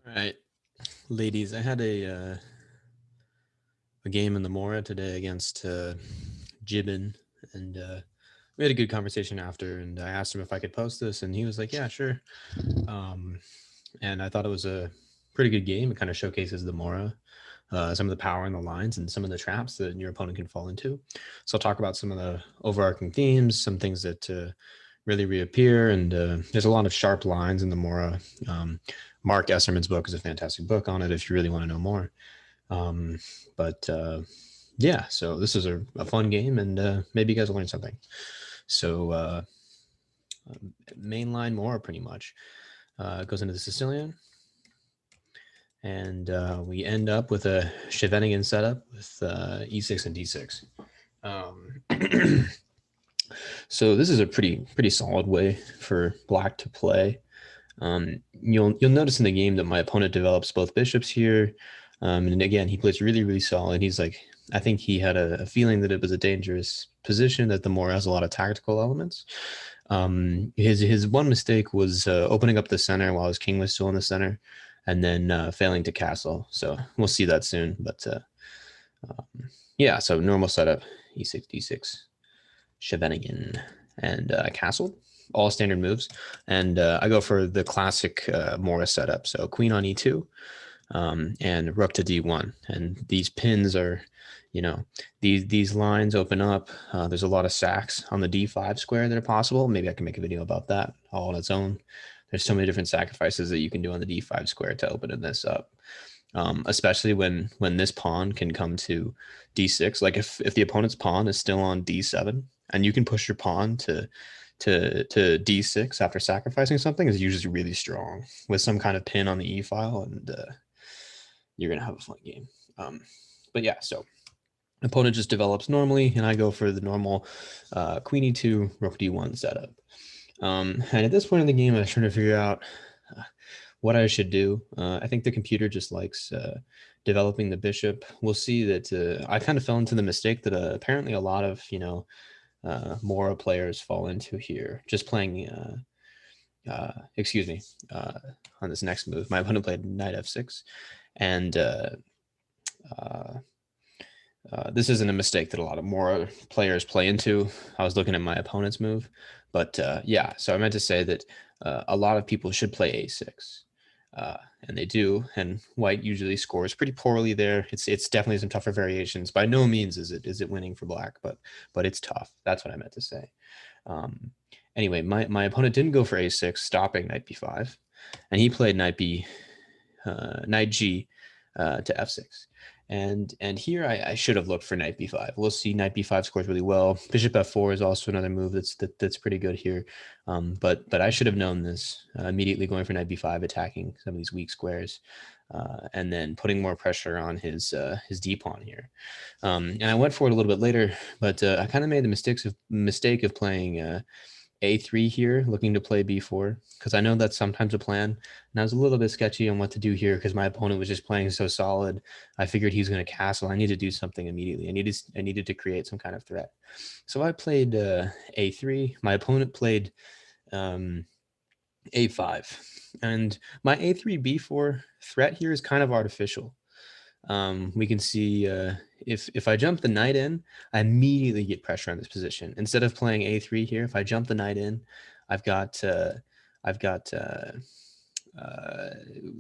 All right, ladies, I had a game in the Morra today against Gibbon, and we had a good conversation after. And I asked him if I could post this, and he was like, "Yeah, sure." Um, and I thought it was a pretty good game. It kind of showcases the Morra, some of the power in the lines, and some of the traps that your opponent can fall into. So I'll talk about some of the overarching themes, some things that really reappear, and there's a lot of sharp lines in the Morra. Mark Esserman's book is a fantastic book on it if you really want to know more. Um, but yeah, so this is a fun game, and maybe you guys will learn something. So mainline Morra pretty much goes into the Sicilian, and we end up with a Scheveningen setup with e6 and d6. Um, so this is a pretty solid way for black to play. You'll notice in the game that my opponent develops both bishops here, and again he plays really solid. He's like, I think he had a feeling that it was a dangerous position, that the Moor has a lot of tactical elements. His one mistake was opening up the center while his king was still in the center, and then failing to castle. So we'll see that soon. But yeah, so normal setup: e6, d6, Scheveningen, and castle. All standard moves. And I go for the classic Morris setup. So queen on e2 and rook to d1. And these pins are, these lines open up. There's a lot of sacks on the d5 square that are possible. Maybe I can make a video about that all on its own. There's so many different sacrifices that you can do on the d5 square to open this up. Especially when this pawn can come to d6. Like if the opponent's pawn is still on d7 and you can push your pawn to d6 after sacrificing something, is usually really strong with some kind of pin on the e file, and you're gonna have a fun game. But yeah, so opponent just develops normally, and I go for the normal queen e2, rook d1 setup. And at this point in the game, I was trying to figure out what I should do. I think the computer just likes developing the bishop. We'll see that I kind of fell into the mistake that apparently a lot of Morra players fall into here. Just playing, excuse me, on this next move, my opponent played knight f6, and this isn't a mistake that a lot of Morra players play into. I was looking at my opponent's move, but yeah, so I meant to say that a lot of people should play a6. And they do, and white usually scores pretty poorly there. It's definitely some tougher variations. By no means is it winning for black, but it's tough. That's what I meant to say. Anyway, my opponent didn't go for a6, stopping knight b5, and he played knight g to f6. And here I should have looked for knight b5. We'll see. Knight b5 scores really well. Bishop f4 is also another move that's pretty good here. But I should have known this immediately, going for knight b5, attacking some of these weak squares, and then putting more pressure on his d pawn here. And I went for it a little bit later, but I kind of made the mistake of playing a3 here, looking to play b4, because I know that's sometimes a plan. And I was a little bit sketchy on what to do here because my opponent was just playing so solid. I figured he was going to castle. I needed to do something immediately. I needed to create some kind of threat. So I played a3. My opponent played a5. And my a3 b4 threat here is kind of artificial. We can see if I jump the knight in, I immediately get pressure on this position. Instead of playing a3 here, if I jump the knight in, I've got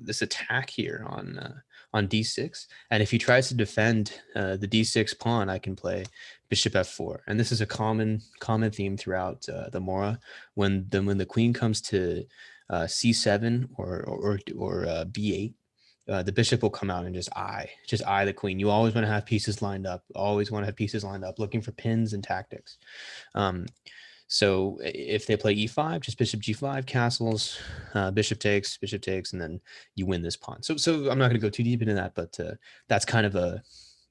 this attack here on d6, and if he tries to defend the d6 pawn, I can play bishop f4, and this is a common theme throughout the Morra. When the queen comes to c7 or b8, the bishop will come out and just eye the queen. You always want to have pieces lined up. Looking for pins and tactics. So if they play e5, just bishop g5, castles, bishop takes, and then you win this pawn. So I'm not going to go too deep into that, but that's kind of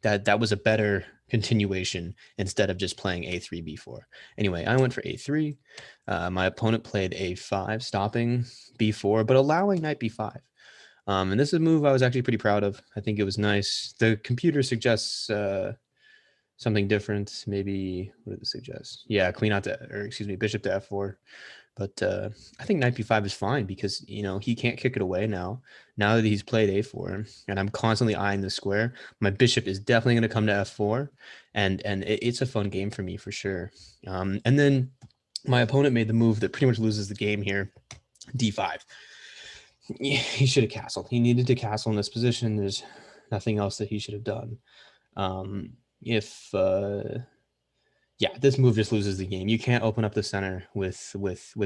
that was a better continuation instead of just playing a3, b4. Anyway, I went for a3. My opponent played a5, stopping b4, but allowing knight b5. And this is a move I was actually pretty proud of. I think it was nice. The computer suggests something different. Maybe what did it suggest? Yeah, queen out to, or excuse me, bishop to f4. But I think knight b5 is fine because he can't kick it away now. Now that he's played a4, and I'm constantly eyeing the square, my bishop is definitely going to come to f4, and it's a fun game for me for sure. And then my opponent made the move that pretty much loses the game here, d5. He should have castled. He needed to castle in this position. There's nothing else that he should have done. If yeah, this move just loses the game. You can't open up the center with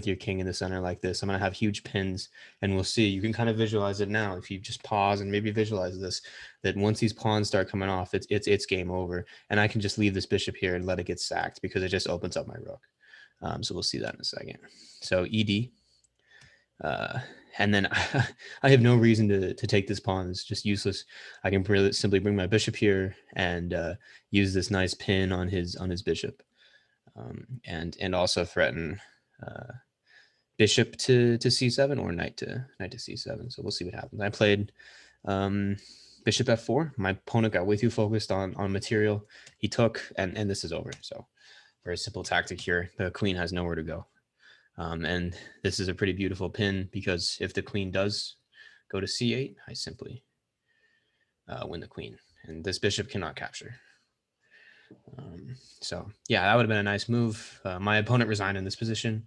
your king in the center like this. I'm gonna have huge pins, and we'll see. You can kind of visualize it now if you just pause and maybe visualize this. That once these pawns start coming off, it's game over, and I can just leave this bishop here and let it get sacked because it just opens up my rook. So we'll see that in a second. So ed, and then I have no reason to take this pawn. It's just useless. I can simply bring my bishop here and use this nice pin on his bishop, and also threaten bishop to c7 or knight to c7. So we'll see what happens. I played bishop f4. My opponent got way too focused on material. He took, and this is over. So very simple tactic here. The queen has nowhere to go. And this is a pretty beautiful pin because if the queen does go to c8, I simply win the queen, and this bishop cannot capture. So yeah, that would have been a nice move. My opponent resigned in this position,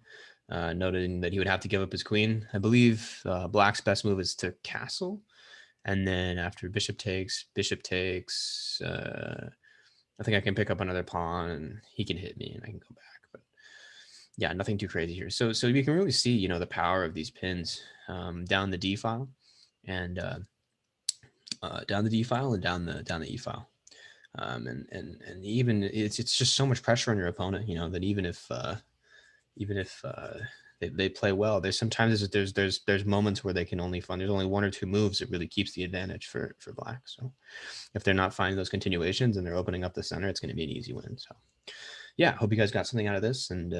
noting that he would have to give up his queen. I believe black's best move is to castle, and then after bishop takes, I think I can pick up another pawn, and he can hit me, and I can go back. But yeah, nothing too crazy here. So you can really see, the power of these pins down the D file, and down the D file and down the E file. And even it's just so much pressure on your opponent, that even if they play well, there's sometimes there's moments where they can only there's only one or two moves that really keeps the advantage for black. So if they're not finding those continuations and they're opening up the center, it's going to be an easy win. So yeah, hope you guys got something out of this, and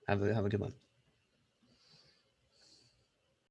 have a good one.